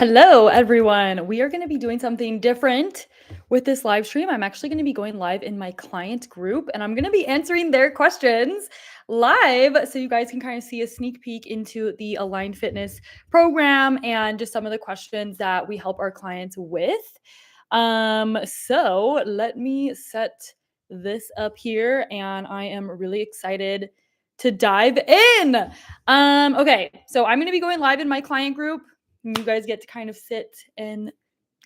Hello, everyone. We are going to be doing something different with this live stream. I'm actually going to be going live in my client group and I'm going to be answering their questions live so you guys can kind of see a sneak peek into the Aligned Fitness program and just some of the questions that we help our clients with. So let me set this up here and I am really excited to dive in. Okay, so I'm going to be going live in my client group. You guys get to kind of sit and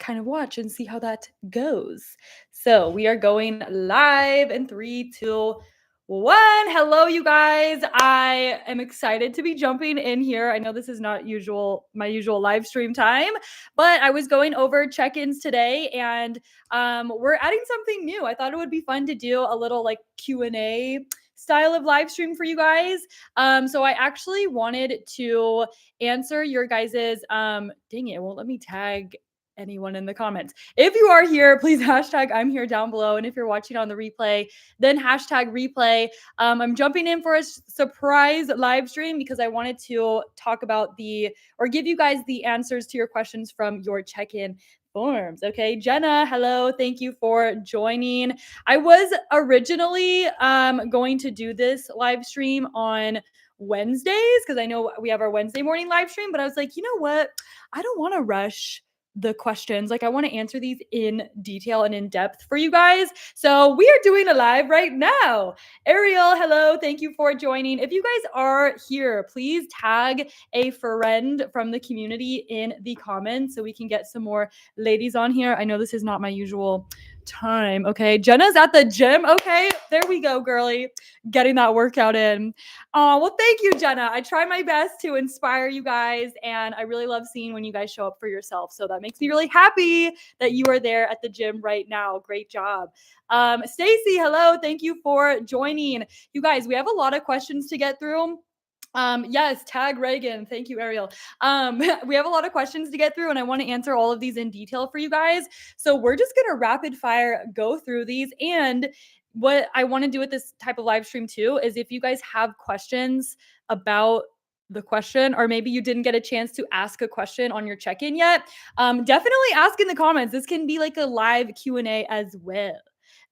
kind of watch and see how that goes. So we are going live in 3, 2, 1. Hello, you guys. I am excited to be jumping in here. I know this is not my usual live stream time, but I was going over check-ins today and we're adding something new. I thought it would be fun to do a little like Q&A style of live stream for you guys. So I actually wanted to answer your guys's dang it won't let me tag anyone in the comments. If you are here, please hashtag I'm here down below, and if you're watching on the replay, then hashtag replay. I'm jumping in for a surprise live stream because I wanted to talk about give you guys the answers to your questions from your check-in forms. Okay, Jenna, hello, thank you for joining. I was originally going to do this live stream on Wednesdays because I know we have our Wednesday morning live stream, but I was like, you know what? I don't want to rush the questions. Like I want to answer these in detail and in depth for you guys. So we are doing a live right now. Ariel, hello. Thank you for joining. If you guys are here, please tag a friend from the community in the comments so we can get some more ladies on here. I know this is not my usual time. Okay. Jenna's at the gym. Okay. There we go, girly. Getting that workout in. Oh, well, thank you, Jenna. I try my best to inspire you guys, and I really love seeing when you guys show up for yourself. So that makes me really happy that you are there at the gym right now. Great job. Stacy, hello. Thank you for joining. You guys, we have a lot of questions to get through. Yes, tag Reagan. Thank you, Ariel. We have a lot of questions to get through, and I want to answer all of these in detail for you guys. So we're just going to rapid fire go through these. And what I want to do with this type of live stream too is if you guys have questions about the question, or maybe you didn't get a chance to ask a question on your check-in yet, definitely ask in the comments. This can be like a live Q&A as well.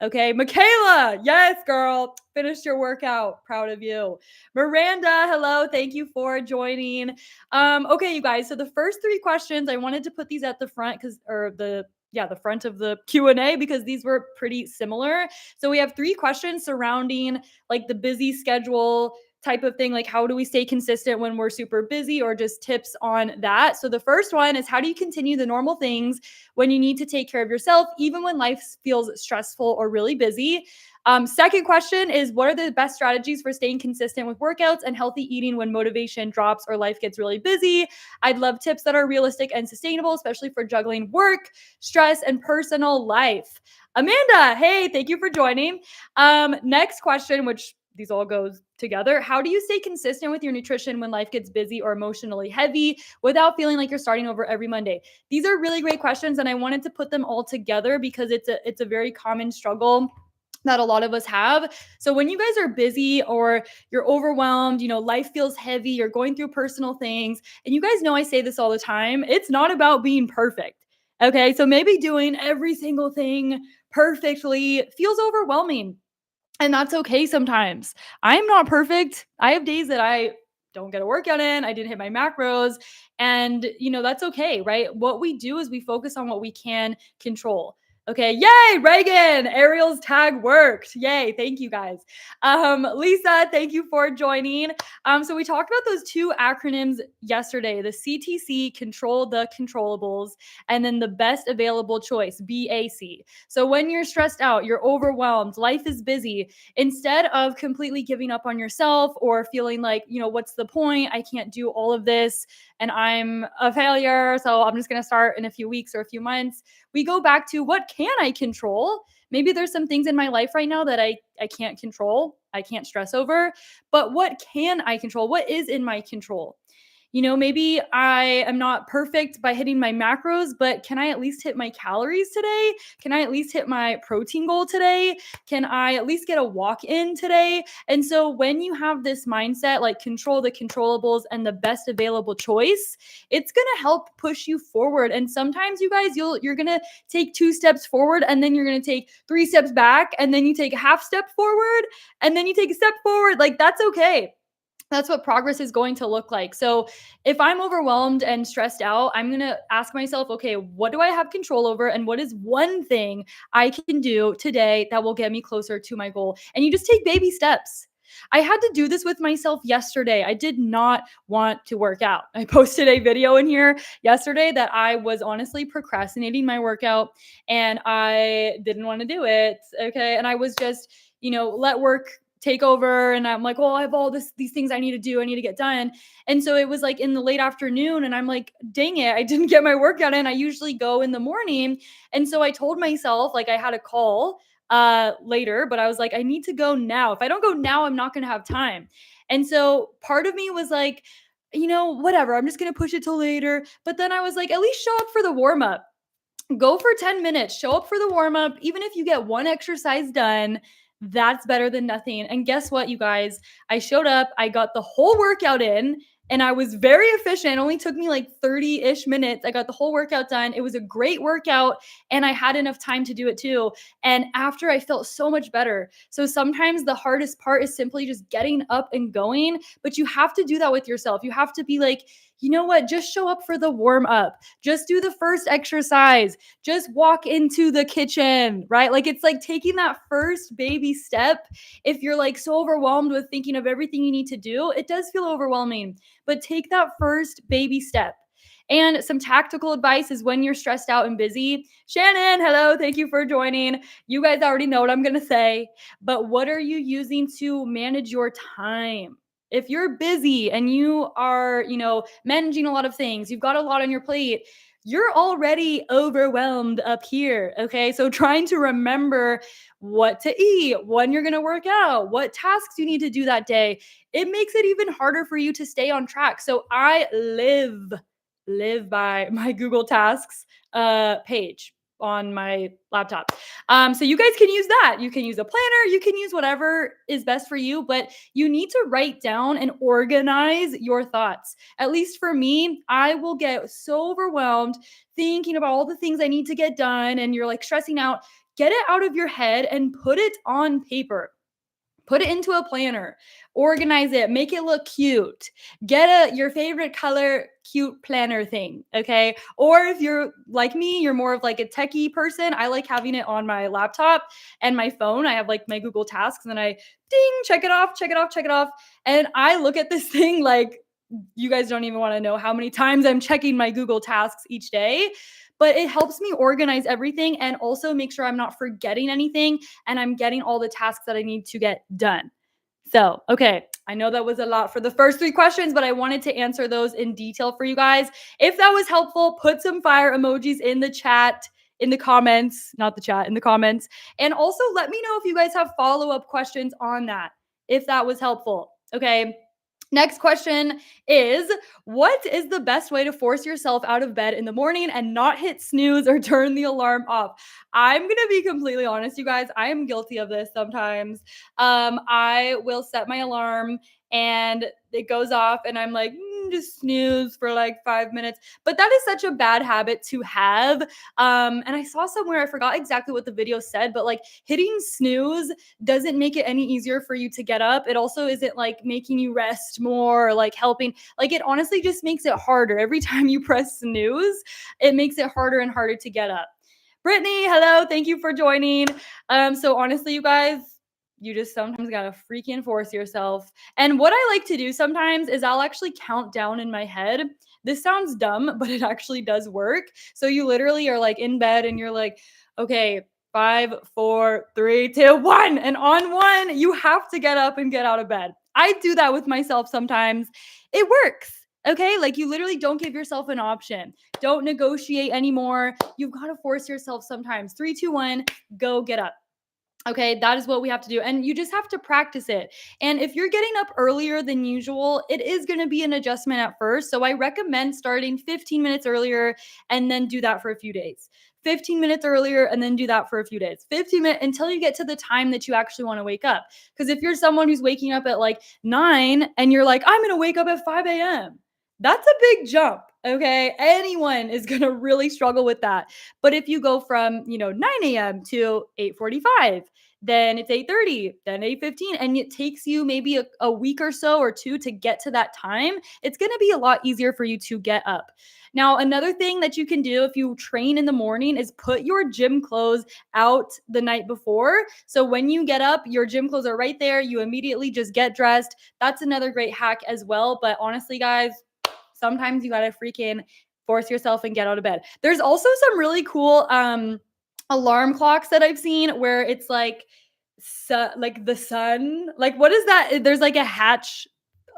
Okay, Michaela, yes, girl, finished your workout. Proud of you. Miranda, hello, thank you for joining. Okay, you guys, so the first 3 questions, I wanted to put these at the front the front of the Q&A because these were pretty similar. So we have 3 questions surrounding like the busy schedule type of thing, like how do we stay consistent when we're super busy, or just tips on that. So the first one is, how do you continue the normal things when you need to take care of yourself, even when life feels stressful or really busy? Second question is, what are the best strategies for staying consistent with workouts and healthy eating when motivation drops or life gets really busy? I'd love tips that are realistic and sustainable, especially for juggling work, stress, and personal life. Amanda, hey, thank you for joining. Next question, which these all goes together. How do you stay consistent with your nutrition when life gets busy or emotionally heavy without feeling like you're starting over every Monday? These are really great questions, and I wanted to put them all together because it's a very common struggle that a lot of us have. So when you guys are busy or you're overwhelmed, life feels heavy, you're going through personal things, and you guys know I say this all the time, it's not about being perfect. Okay? So maybe doing every single thing perfectly feels overwhelming. And that's okay sometimes. I'm not perfect. I have days that I don't get a workout in, I didn't hit my macros, and that's okay, right? What we do is we focus on what we can control. Okay, yay, Reagan, Ariel's tag worked. Yay, thank you guys. Lisa, thank you for joining. So we talked about those 2 acronyms yesterday, the CTC, control the controllables, and then the best available choice, BAC. So when you're stressed out, you're overwhelmed, life is busy, instead of completely giving up on yourself or feeling like, what's the point? I can't do all of this and I'm a failure, so I'm just going to start in a few weeks or a few months. We go back to, what can I control? Maybe there's some things in my life right now that I can't control, I can't stress over, but what can I control? What is in my control? Maybe I am not perfect by hitting my macros, but can I at least hit my calories today? Can I at least hit my protein goal today? Can I at least get a walk in today? And so when you have this mindset, like control the controllables and the best available choice, it's going to help push you forward. And sometimes you guys, you're going to take 2 steps forward and then you're going to take 3 steps back and then you take a half step forward and then you take a step forward. Like that's okay. That's what progress is going to look like. So if I'm overwhelmed and stressed out, I'm going to ask myself, okay, what do I have control over? And what is one thing I can do today that will get me closer to my goal? And you just take baby steps. I had to do this with myself yesterday. I did not want to work out. I posted a video in here yesterday that I was honestly procrastinating my workout and I didn't want to do it. Okay. And I was just, let work take over, and I'm like, oh, I have all these things I need to do, I need to get done. And so it was like in the late afternoon and I'm like, dang it, I didn't get my workout in. I usually go in the morning. And so I told myself, like, I had a call later, but I was like, I need to go now. If I don't go now, I'm not going to have time. And so part of me was like, whatever, I'm just going to push it till later. But then I was like, at least show up for the warm up. Go for 10 minutes, show up for the warm up. Even if you get one exercise done, that's better than nothing. And guess what, you guys? I showed up, I got the whole workout in, and I was very efficient. It only took me like 30-ish minutes. I got the whole workout done. It was a great workout, and I had enough time to do it too. And after, I felt so much better. So sometimes the hardest part is simply just getting up and going, but you have to do that with yourself. You have to be like, you know what? Just show up for the warm up. Just do the first exercise. Just walk into the kitchen, right? Like it's like taking that first baby step. If you're like so overwhelmed with thinking of everything you need to do, it does feel overwhelming, but take that first baby step. And some tactical advice is when you're stressed out and busy. Shannon, hello. Thank you for joining. You guys already know what I'm going to say, but what are you using to manage your time? If you're busy and you are, managing a lot of things, you've got a lot on your plate, you're already overwhelmed up here. Okay. So trying to remember what to eat, when you're going to work out, what tasks you need to do that day, it makes it even harder for you to stay on track. So I live by my Google Tasks page on my laptop. So you guys can use that. You can use a planner, you can use whatever is best for you, but you need to write down and organize your thoughts. At least for me, I will get so overwhelmed thinking about all the things I need to get done, and you're like stressing out. Get it out of your head and put it on paper. Put it into a planner, organize it, make it look cute. Get your favorite color cute planner thing, okay? Or if you're like me, you're more of like a techie person. I like having it on my laptop and my phone. I have like my Google Tasks and I ding, check it off, check it off, check it off. And I look at this thing like you guys don't even want to know how many times I'm checking my Google Tasks each day. But it helps me organize everything and also make sure I'm not forgetting anything and I'm getting all the tasks that I need to get done. So, okay, I know that was a lot for the first 3 questions, but I wanted to answer those in detail for you guys. If that was helpful, put some fire emojis in the chat, in the comments, not the chat, in the comments. And also let me know if you guys have follow-up questions on that, if that was helpful. Okay. Next question is, what is the best way to force yourself out of bed in the morning and not hit snooze or turn the alarm off? I'm going to be completely honest, you guys. I am guilty of this sometimes. I will set my alarm and it goes off and I'm like, just snooze for like 5 minutes. But that is such a bad habit to have. And I saw somewhere, I forgot exactly what the video said, but like hitting snooze doesn't make it any easier for you to get up. It also isn't like making you rest more or like helping. Like it honestly just makes it harder. Every time you press snooze, it makes it harder and harder to get up. Brittany, hello. Thank you for joining. So honestly, you guys, you just sometimes gotta freaking force yourself. And what I like to do sometimes is I'll actually count down in my head. This sounds dumb, but it actually does work. So you literally are like in bed and you're like, okay, 5, 4, 3, 2, 1. And on 1, you have to get up and get out of bed. I do that with myself sometimes. It works. Okay. Like you literally don't give yourself an option. Don't negotiate anymore. You've got to force yourself sometimes. 3, 2, 1, go get up. Okay, that is what we have to do. And you just have to practice it. And if you're getting up earlier than usual, it is going to be an adjustment at first. So I recommend starting 15 minutes earlier and then do that for a few days. 15 minutes earlier and then do that for a few days. 15 minutes until you get to the time that you actually want to wake up. Because if you're someone who's waking up at like 9 and you're like, I'm going to wake up at 5 a.m., that's a big jump. Okay. Anyone is going to really struggle with that. But if you go from, 9 a.m. to 8:45, then it's 8:30, then 8:15, and it takes you maybe a week or so or two to get to that time, it's going to be a lot easier for you to get up. Now, another thing that you can do if you train in the morning is put your gym clothes out the night before. So when you get up, your gym clothes are right there. You immediately just get dressed. That's another great hack as well. But honestly, guys, sometimes you got to freaking force yourself and get out of bed. There's also some really cool alarm clocks that I've seen where it's like like the sun. Like what is that? There's like a hatch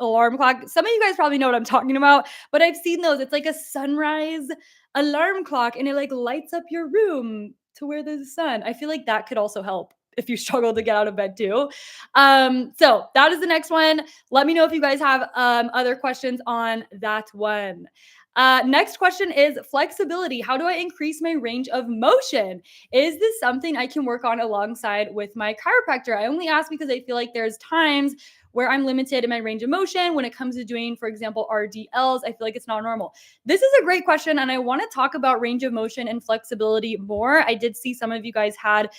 alarm clock. Some of you guys probably know what I'm talking about, but I've seen those. It's like a sunrise alarm clock and it like lights up your room to where there's a sun. I feel like that could also help if you struggle to get out of bed too. So that is the next one. Let me know if you guys have other questions on that one. Next question is flexibility. How do I increase my range of motion? Is this something I can work on alongside with my chiropractor? I only ask because I feel like there's times where I'm limited in my range of motion when it comes to doing, for example, RDLs. I feel like it's not normal. This is a great question, and I want to talk about range of motion and flexibility more. I did see some of you guys had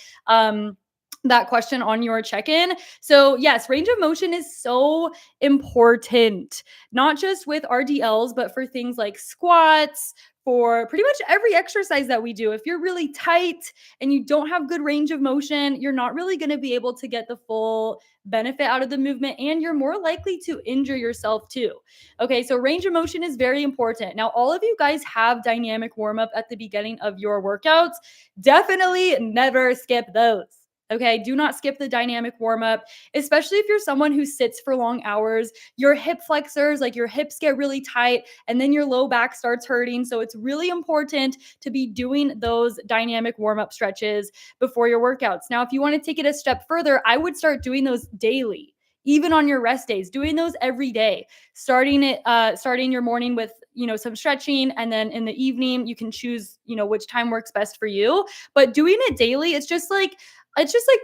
that question on your check-in. So yes, range of motion is so important, not just with RDLs, but for things like squats, for pretty much every exercise that we do. If you're really tight and you don't have good range of motion, you're not really going to be able to get the full benefit out of the movement, and you're more likely to injure yourself too. Okay, so range of motion is very important. Now, all of you guys have dynamic warm-up at the beginning of your workouts. Definitely never skip those. Okay, do not skip the dynamic warm up, especially if you're someone who sits for long hours. Your hip flexors, like your hips get really tight, and then your low back starts hurting. So it's really important to be doing those dynamic warm up stretches before your workouts. Now, if you want to take it a step further, I would start doing those daily. Even on your rest days, doing those every day, starting your morning with some stretching, and then in the evening you can choose which time works best for you. But doing it daily, it's just like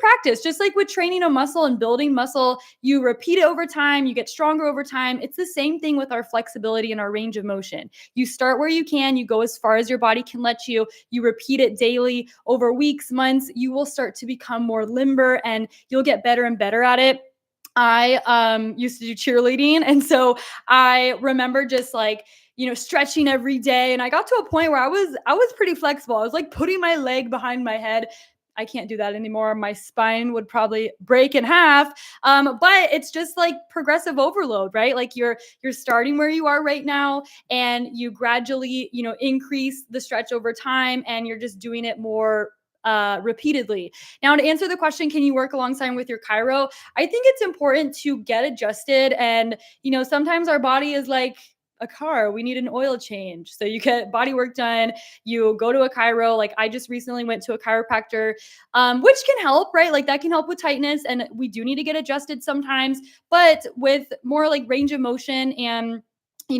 practice, just like with training a muscle and building muscle. You repeat it over time, you get stronger over time. It's the same thing with our flexibility and our range of motion. You start where you can, you go as far as your body can let you. You repeat it daily over weeks, months. You will start to become more limber and you'll get better and better at it. I used to do cheerleading, and so I remember just like stretching every day, and I got to a point where I was pretty flexible. I was like putting my leg behind my head. I can't do that anymore. My spine would probably break in half. But it's just like progressive overload, right? Like you're starting where you are right now, and you gradually increase the stretch over time, and you're just doing it more repeatedly. Now, to answer the question, can you work alongside with your chiro? I think it's important to get adjusted. And, sometimes our body is like a car. We need an oil change. So you get body work done, you go to a chiro. Like I just recently went to a chiropractor, which can help, right? Like that can help with tightness. And we do need to get adjusted sometimes, but with more like range of motion and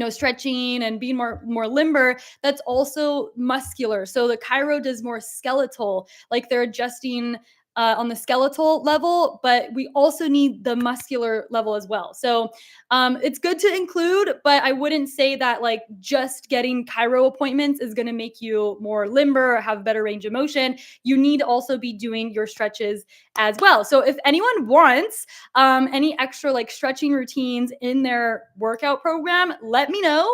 stretching and being more limber, that's also muscular. So the chiro does more skeletal, like they're adjusting on the skeletal level, but we also need the muscular level as well. So it's good to include, but I wouldn't say that like just getting chiro appointments is going to make you more limber or have better range of motion. You need to also be doing your stretches as well. So if anyone wants any extra like stretching routines in their workout program, let me know.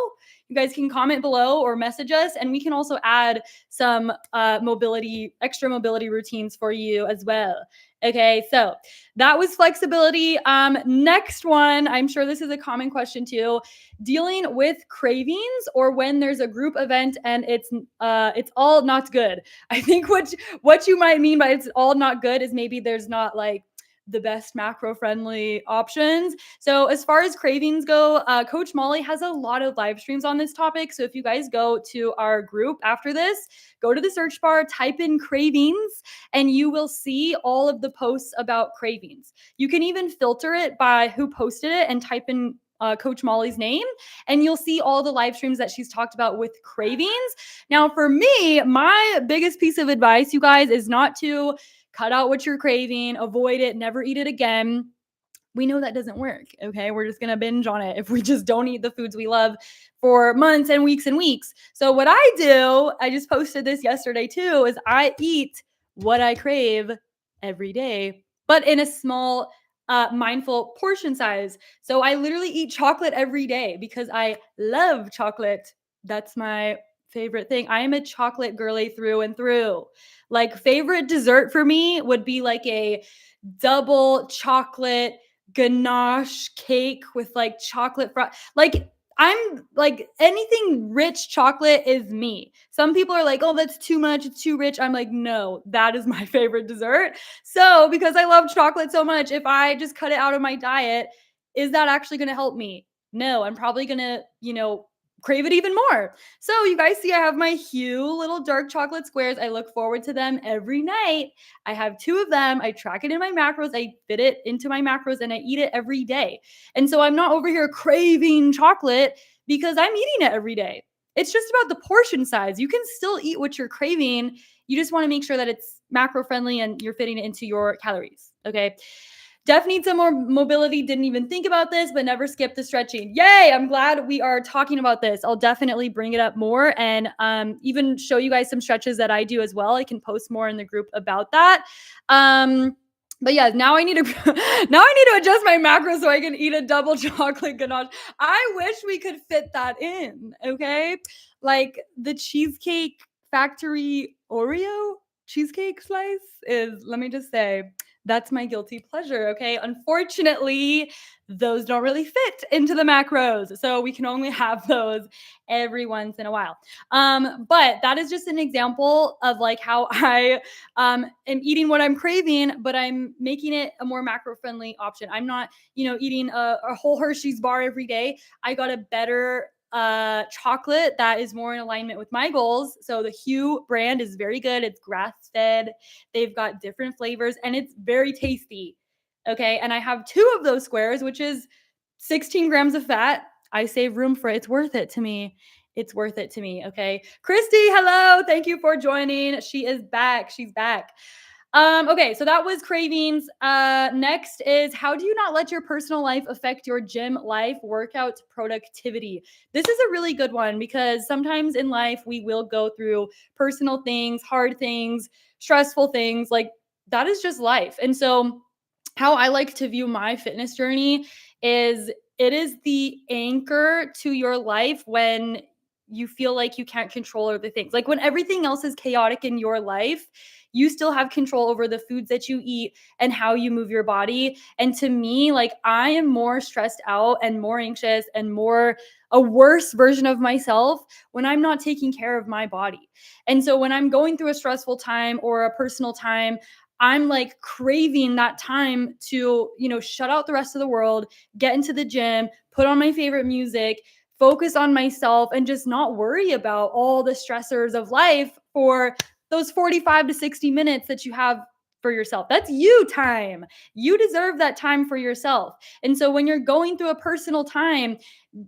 You guys can comment below or message us, and we can also add some extra mobility routines for you as well. Okay, so that was flexibility. Next one, I'm sure this is a common question too. Dealing with cravings, or when there's a group event and it's all not good. I think what you might mean by it's all not good is maybe there's not like the best macro friendly options. So as far as cravings go, Coach Molly has a lot of live streams on this topic. So if you guys go to our group after this, go to the search bar, type in cravings, and you will see all of the posts about cravings. You can even filter it by who posted it and type in Coach Molly's name, and you'll see all the live streams that she's talked about with cravings. Now, for me, my biggest piece of advice, you guys, is not to cut out what you're craving, avoid it, never eat it again. We know that doesn't work. Okay. We're just going to binge on it if we just don't eat the foods we love for months and weeks and weeks. So, what I do, I just posted this yesterday too, is I eat what I crave every day, but in a small, mindful portion size. So, I literally eat chocolate every day because I love chocolate. That's my favorite thing. I am a chocolate girly through and through. Like, favorite dessert for me would be like a double chocolate ganache cake with like chocolate like I'm like anything rich chocolate is me. Some people are like, "Oh, that's too much, it's too rich." I'm like, "No, that is my favorite dessert." So, because I love chocolate so much, if I just cut it out of my diet, is that actually going to help me? No, I'm probably going to, crave it even more. So, you guys see I have my Hue little dark chocolate squares. I look forward to them every night. I have 2 of them. I track it in my macros. I fit it into my macros and I eat it every day. And so I'm not over here craving chocolate because I'm eating it every day. It's just about the portion size. You can still eat what you're craving. You just want to make sure that it's macro friendly and you're fitting it into your calories. Okay. Def needs some more mobility. Didn't even think about this, but never skip the stretching. Yay! I'm glad we are talking about this. I'll definitely bring it up more and even show you guys some stretches that I do as well. I can post more in the group about that. But yeah, now I need to adjust my macros so I can eat a double chocolate ganache. I wish we could fit that in. Okay, like the Cheesecake Factory Oreo cheesecake slice is. Let me just say that's my guilty pleasure. Okay. Unfortunately, those don't really fit into the macros. So we can only have those every once in a while. But that is just an example of like how I am eating what I'm craving, but I'm making it a more macro friendly option. I'm not, eating a whole Hershey's bar every day. I got a better chocolate that is more in alignment with my goals. So the Hue brand is very good. It's grass fed. They've got different flavors and it's very tasty. Okay. And I have 2 of those squares, which is 16 grams of fat. I save room for it. It's worth it to me. It's worth it to me. Okay. Christy, hello. Thank you for joining. She is back. She's back. Okay, so that was cravings. Next is how do you not let your personal life affect your gym life, workout productivity? This is a really good one because sometimes in life we will go through personal things, hard things, stressful things. Like that is just life. And so how I like to view my fitness journey is it is the anchor to your life when you feel like you can't control other things. Like when everything else is chaotic in your life, you still have control over the foods that you eat and how you move your body. And to me, like I am more stressed out and more anxious and more a worse version of myself when I'm not taking care of my body. And so when I'm going through a stressful time or a personal time, I'm like craving that time to, shut out the rest of the world, get into the gym, put on my favorite music, focus on myself, and just not worry about all the stressors of life for those 45 to 60 minutes that you have for yourself. That's you time. You deserve that time for yourself. And so when you're going through a personal time,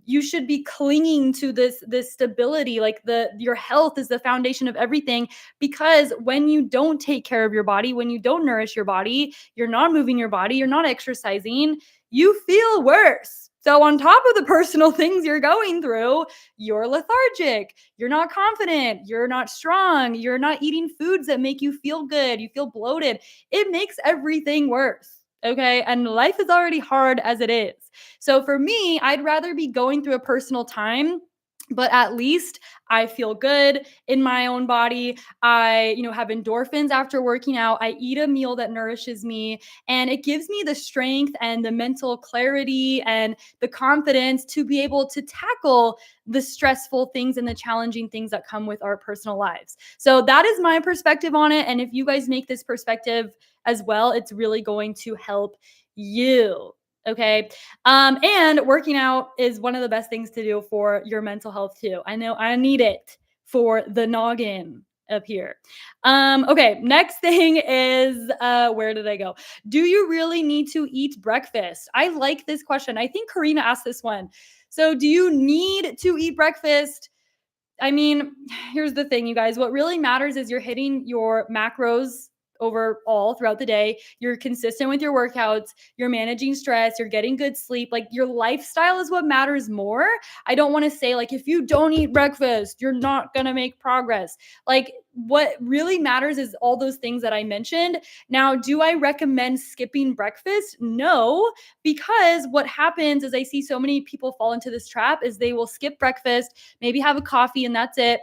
you should be clinging to this stability. Like your health is the foundation of everything, because when you don't take care of your body, when you don't nourish your body, you're not moving your body, you're not exercising, you feel worse. So on top of the personal things you're going through, you're lethargic, you're not confident, you're not strong, you're not eating foods that make you feel good, you feel bloated. It makes everything worse. Okay. And life is already hard as it is. So for me, I'd rather be going through a personal time, but at least I feel good in my own body. I, have endorphins after working out. I eat a meal that nourishes me, and it gives me the strength and the mental clarity and the confidence to be able to tackle the stressful things and the challenging things that come with our personal lives. So that is my perspective on it. And if you guys make this perspective as well. It's really going to help you. Okay. And working out is one of the best things to do for your mental health too. I know I need it for the noggin up here. Okay, next thing is where did I go? Do you really need to eat breakfast? I like this question. I think Karina asked this one. So, do you need to eat breakfast? I mean, here's the thing, you guys. What really matters is you're hitting your macros overall throughout the day. You're consistent with your workouts. You're managing stress. You're getting good sleep. Like your lifestyle is what matters more. I don't want to say, like, if you don't eat breakfast, you're not going to make progress. Like, what really matters is all those things that I mentioned. Now, do I recommend skipping breakfast? No, because what happens is I see so many people fall into this trap is they will skip breakfast, maybe have a coffee, and that's it.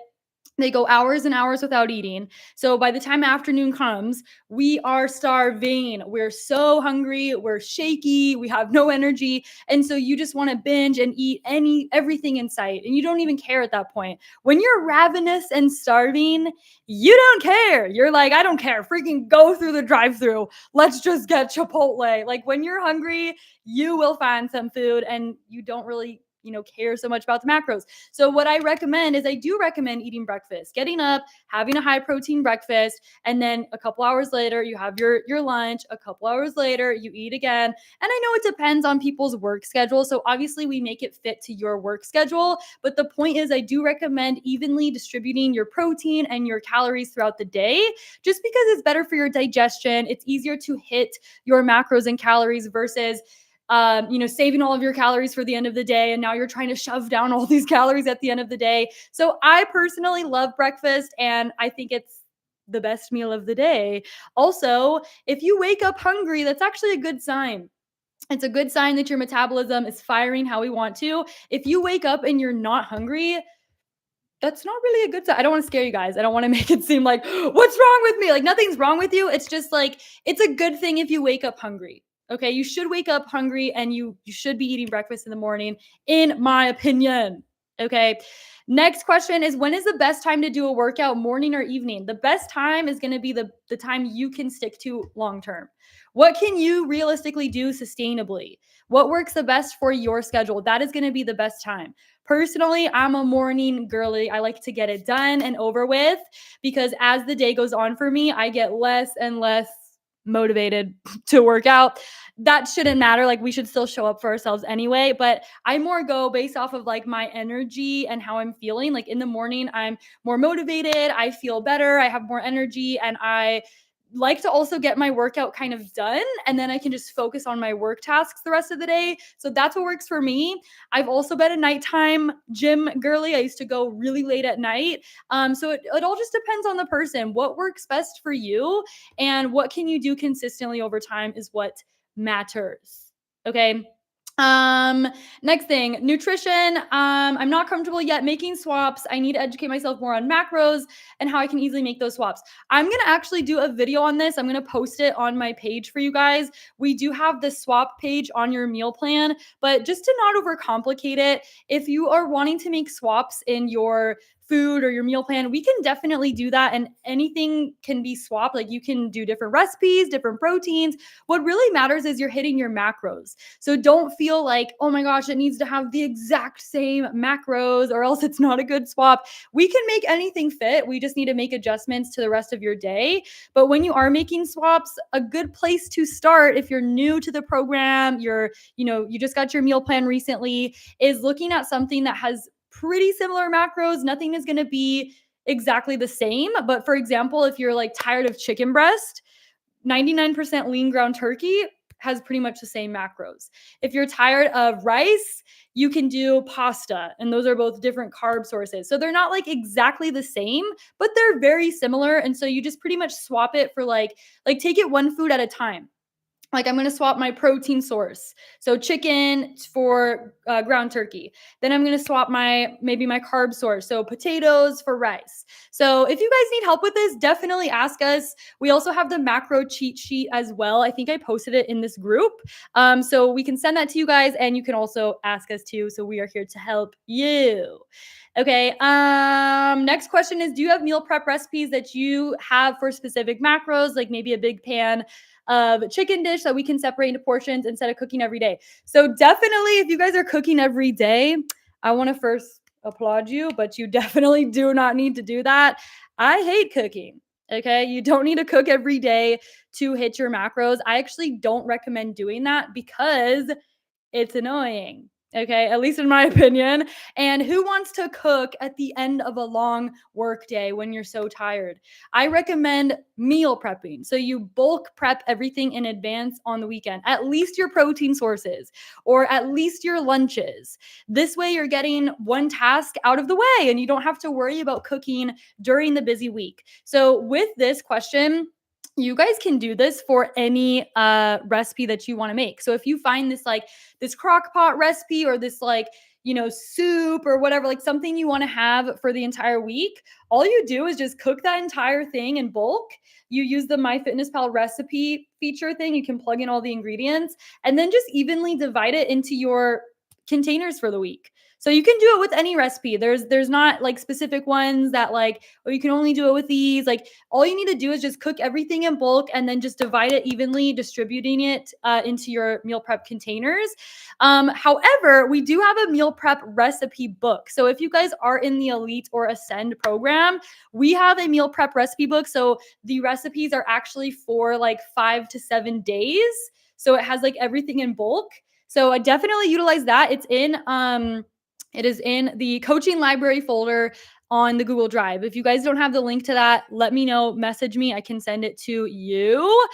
They go hours and hours without eating. So by the time afternoon comes, we are starving. We're so hungry. We're shaky. We have no energy. And so you just want to binge and eat everything in sight. And you don't even care at that point. When you're ravenous and starving, you don't care. You're like, I don't care. Freaking go through the drive-through. Let's just get Chipotle. Like when you're hungry, you will find some food and you don't really care so much about the macros. So what I recommend is I do recommend eating breakfast, getting up, having a high protein breakfast, and then a couple hours later you have your lunch, a couple hours later you eat again. And I know it depends on people's work schedule, so obviously we make it fit to your work schedule, but the point is I do recommend evenly distributing your protein and your calories throughout the day just because it's better for your digestion. It's easier to hit your macros and calories versus saving all of your calories for the end of the day. And now you're trying to shove down all these calories at the end of the day. So I personally love breakfast and I think it's the best meal of the day. Also, if you wake up hungry, that's actually a good sign. It's a good sign that your metabolism is firing how we want to. If you wake up and you're not hungry, that's not really a good sign. I don't want to scare you guys. I don't want to make it seem like, what's wrong with me? Like, nothing's wrong with you. It's just like, it's a good thing if you wake up hungry. Okay. You should wake up hungry and you should be eating breakfast in the morning, in my opinion. Okay. Next question is, when is the best time to do a workout, morning or evening? The best time is going to be the time you can stick to long term. What can you realistically do sustainably? What works the best for your schedule? That is going to be the best time. Personally, I'm a morning girly. I like to get it done and over with because as the day goes on for me, I get less and less motivated to work out. That shouldn't matter. Like we should still show up for ourselves anyway, but I more go based off of like my energy and how I'm feeling. Like in the morning, I'm more motivated. I feel better. I have more energy and I like to also get my workout kind of done and then I can just focus on my work tasks the rest of the day. So that's what works for me. I've also been a nighttime gym girly. I used to go really late at night. So it all just depends on the person. What works best for you and what can you do consistently over time is what matters. Okay. Next thing, nutrition. I'm not comfortable yet making swaps. I need to educate myself more on macros and how I can easily make those swaps. I'm going to actually do a video on this. I'm going to post it on my page for you guys. We do have the swap page on your meal plan, but just to not overcomplicate it, if you are wanting to make swaps in your food or your meal plan, we can definitely do that. And anything can be swapped. Like you can do different recipes, different proteins. What really matters is you're hitting your macros. So don't feel like, oh my gosh, it needs to have the exact same macros or else it's not a good swap. We can make anything fit. We just need to make adjustments to the rest of your day. But when you are making swaps, a good place to start if you're new to the program, you just got your meal plan recently, is looking at something that has pretty similar macros. Nothing is going to be exactly the same. But for example, if you're like tired of chicken breast, 99% lean ground turkey has pretty much the same macros. If you're tired of rice, you can do pasta, and those are both different carb sources. So they're not like exactly the same, but they're very similar. And so you just pretty much swap it for like take it one food at a time. Like I'm going to swap my protein source. So chicken for ground turkey. Then I'm going to swap maybe my carb source. So potatoes for rice. So if you guys need help with this, definitely ask us. We also have the macro cheat sheet as well. I think I posted it in this group. So we can send that to you guys and you can also ask us too. So we are here to help you. Okay. Next question is, do you have meal prep recipes that you have for specific macros, like maybe a big pan of chicken dish that we can separate into portions instead of cooking every day? So definitely, if you guys are cooking every day, I want to first applaud you, but you definitely do not need to do that. I hate cooking. Okay. You don't need to cook every day to hit your macros. I actually don't recommend doing that because it's annoying. Okay, at least in my opinion. And who wants to cook at the end of a long work day when you're so tired? I recommend meal prepping. So you bulk prep everything in advance on the weekend, at least your protein sources or at least your lunches. This way you're getting one task out of the way and you don't have to worry about cooking during the busy week. So with this question, you guys can do this for any recipe that you want to make. So if you find this crock pot recipe or this soup or whatever, like something you want to have for the entire week, all you do is just cook that entire thing in bulk. You use the MyFitnessPal recipe feature thing. You can plug in all the ingredients and then just evenly divide it into your containers for the week. So you can do it with any recipe. There's not like specific ones that like, oh, you can only do it with these. Like all you need to do is just cook everything in bulk and then just divide it evenly, distributing it into your meal prep containers. However, we do have a meal prep recipe book. So if you guys are in the Elite or Ascend program, we have a meal prep recipe book. So the recipes are actually for like 5 to 7 days. So it has like everything in bulk. So I definitely utilize that. It is in the coaching library folder on the Google Drive. If you guys don't have the link to that, let me know, message me. I can send it to you.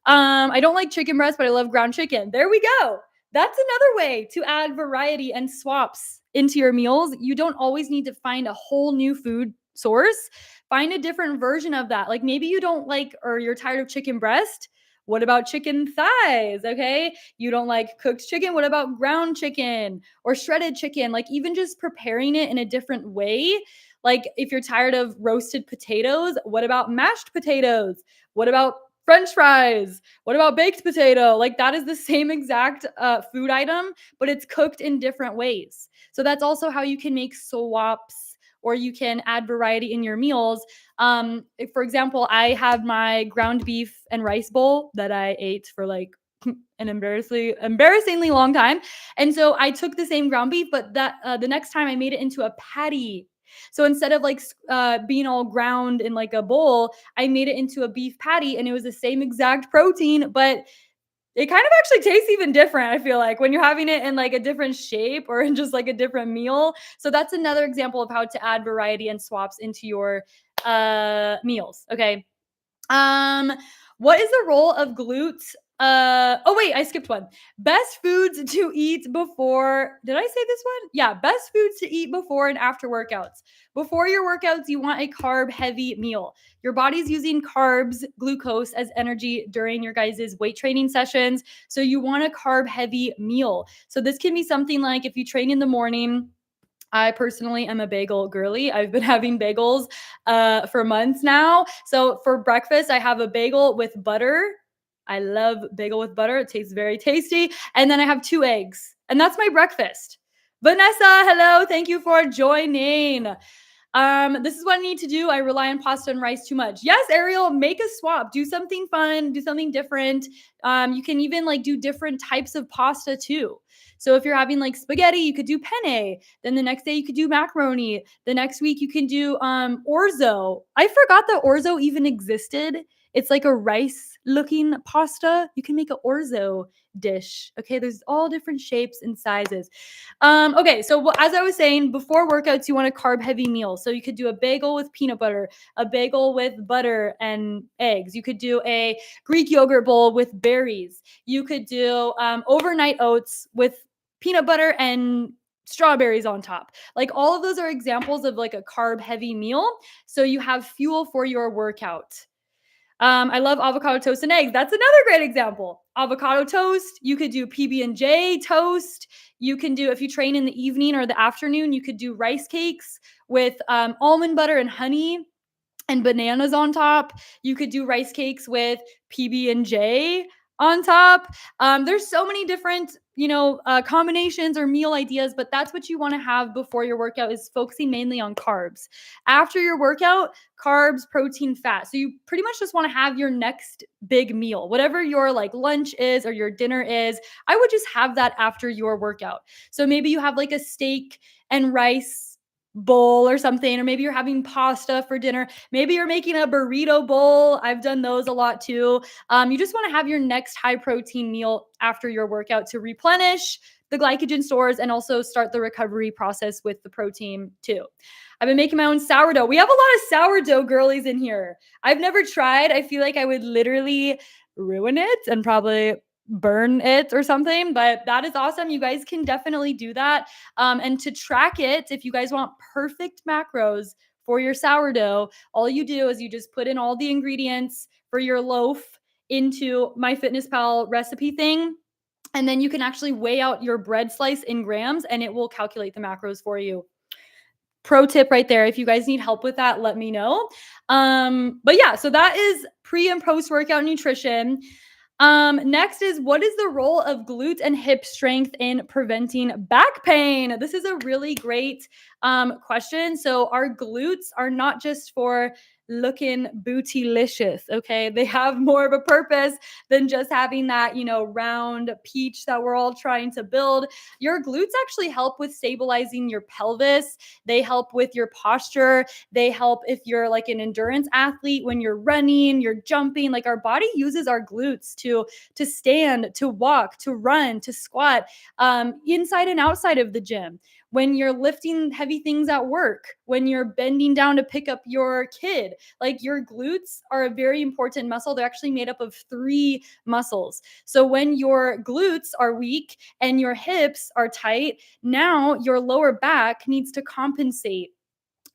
I don't like chicken breast, but I love ground chicken. There we go. That's another way to add variety and swaps into your meals. You don't always need to find a whole new food source. Find a different version of that. Like maybe you don't like or you're tired of chicken breast. What about chicken thighs? Okay. You don't like cooked chicken. What about ground chicken or shredded chicken? Like even just preparing it in a different way. Like if you're tired of roasted potatoes, what about mashed potatoes? What about French fries? What about baked potato? Like that is the same exact food item, but it's cooked in different ways. So that's also how you can make swaps or you can add variety in your meals. For example, I have my ground beef and rice bowl that I ate for like an embarrassingly long time. And so I took the same ground beef, but that the next time I made it into a patty. So instead of like being all ground in like a bowl, I made it into a beef patty and it was the same exact protein, but it kind of actually tastes even different, I feel like, when you're having it in like a different shape or in just like a different meal. So that's another example of how to add variety and swaps into your meals. Okay. Um, what is the role of glutes? Oh wait, I skipped one. Best foods to eat before. Did I say this one? Yeah, best foods to eat before and after workouts. Before your workouts, you want a carb heavy meal. Your body's using carbs, glucose as energy during your guys' weight training sessions. So you want a carb heavy meal. So this can be something like if you train in the morning, I personally am a bagel girly. I've been having bagels for months now. So for breakfast, I have a bagel with butter. I love bagel with butter. It tastes very tasty. And then I have 2 eggs. And that's my breakfast. Vanessa, hello. Thank you for joining. This is what I need to do. I rely on pasta and rice too much. Yes, Ariel, make a swap. Do something fun, do something different. You can even like do different types of pasta too. So if you're having like spaghetti, you could do penne. Then the next day you could do macaroni. The next week you can do orzo. I forgot that orzo even existed. It's like a rice looking pasta. You can make an orzo dish. Okay, there's all different shapes and sizes. Okay, so as I was saying, before workouts, you want a carb heavy meal. So you could do a bagel with peanut butter, a bagel with butter and eggs. You could do a Greek yogurt bowl with berries. You could do overnight oats with peanut butter and strawberries on top. Like all of those are examples of like a carb heavy meal. So you have fuel for your workout. I love avocado toast and eggs. That's another great example. Avocado toast. You could do PB&J toast. You can do, if you train in the evening or the afternoon, you could do rice cakes with almond butter and honey and bananas on top. You could do rice cakes with PB&J. on top. There's so many different, combinations or meal ideas, but that's what you want to have before your workout is focusing mainly on carbs. After your workout, carbs, protein, fat. So you pretty much just want to have your next big meal, whatever your like lunch is or your dinner is. I would just have that after your workout. So maybe you have like a steak and rice bowl or something, or maybe you're having pasta for dinner. Maybe you're making a burrito bowl. I've done those a lot too. You just want to have your next high protein meal after your workout to replenish the glycogen stores and also start the recovery process with the protein too. I've been making my own sourdough. We have a lot of sourdough girlies in here. I've never tried. I feel like I would literally ruin it and probably burn it or something, but that is awesome. You guys can definitely do that. And to track it, if you guys want perfect macros for your sourdough, all you do is you just put in all the ingredients for your loaf into MyFitnessPal recipe thing. And then you can actually weigh out your bread slice in grams and it will calculate the macros for you. Pro tip right there. If you guys need help with that, let me know. But yeah, so that is pre and post workout nutrition. Next is, what is the role of glute and hip strength in preventing back pain? This is a really great question. So our glutes are not just for looking bootylicious, okay? They have more of a purpose than just having that, round peach that we're all trying to build. Your glutes actually help with stabilizing your pelvis. They help with your posture. They help if you're like an endurance athlete, when you're running, you're jumping, like our body uses our glutes to stand, to walk, to run, to squat, inside and outside of the gym. When you're lifting heavy things at work, when you're bending down to pick up your kid, like your glutes are a very important muscle. They're actually made up of 3 muscles. So when your glutes are weak and your hips are tight, now your lower back needs to compensate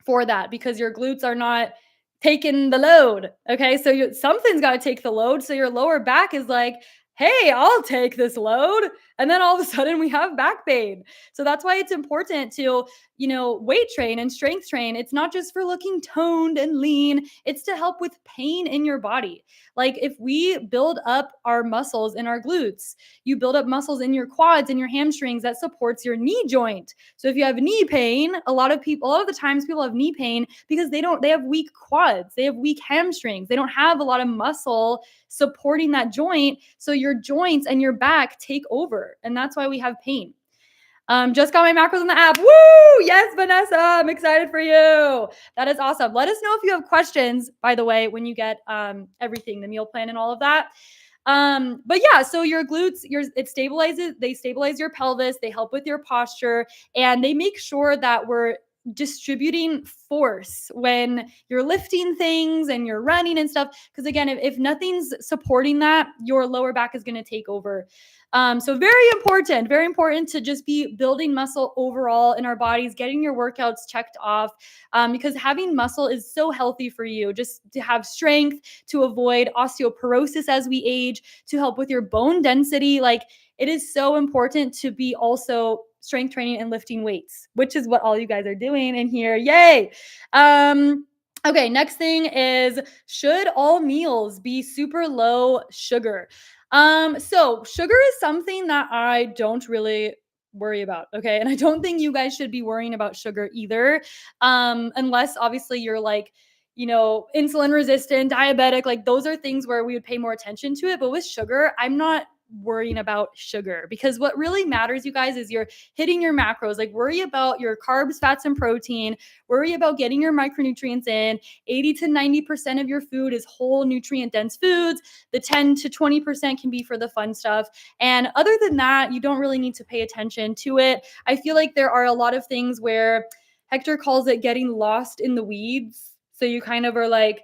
for that because your glutes are not taking the load. Okay. So something's got to take the load. So your lower back is like, hey, I'll take this load. And then all of a sudden we have back pain. So that's why it's important to, weight train and strength train. It's not just for looking toned and lean, it's to help with pain in your body. Like if we build up our muscles in our glutes, you build up muscles in your quads and your hamstrings that supports your knee joint. So if you have knee pain, a lot of the times people have knee pain because they have weak quads, they have weak hamstrings, they don't have a lot of muscle supporting that joint. So your joints and your back take over. And that's why we have pain. Just got my macros on the app. Woo! Yes, Vanessa, I'm excited for you. That is awesome. Let us know if you have questions, by the way, when you get everything, the meal plan and all of that. But yeah, so your glutes, they stabilize your pelvis, they help with your posture, and they make sure that we're distributing force when you're lifting things and you're running and stuff. Because again, if nothing's supporting that, your lower back is going to take over. So very important to just be building muscle overall in our bodies, getting your workouts checked off, because having muscle is so healthy for you, just to have strength, to avoid osteoporosis as we age, to help with your bone density. Like it is so important to be also strength training and lifting weights, which is what all you guys are doing in here. Yay. Okay, next thing is, should all meals be super low sugar? So sugar is something that I don't really worry about. Okay. And I don't think you guys should be worrying about sugar either. Unless obviously you're like, insulin resistant, diabetic, like those are things where we would pay more attention to it. But with sugar, I'm not worrying about sugar because what really matters, you guys, is you're hitting your macros. Like worry about your carbs, fats, and protein. Worry about getting your micronutrients in. 80 to 90% of your food is whole nutrient dense foods. The 10 to 20% can be for the fun stuff. And other than that, you don't really need to pay attention to it. I feel like there are a lot of things where Hector calls it getting lost in the weeds. So you kind of are like,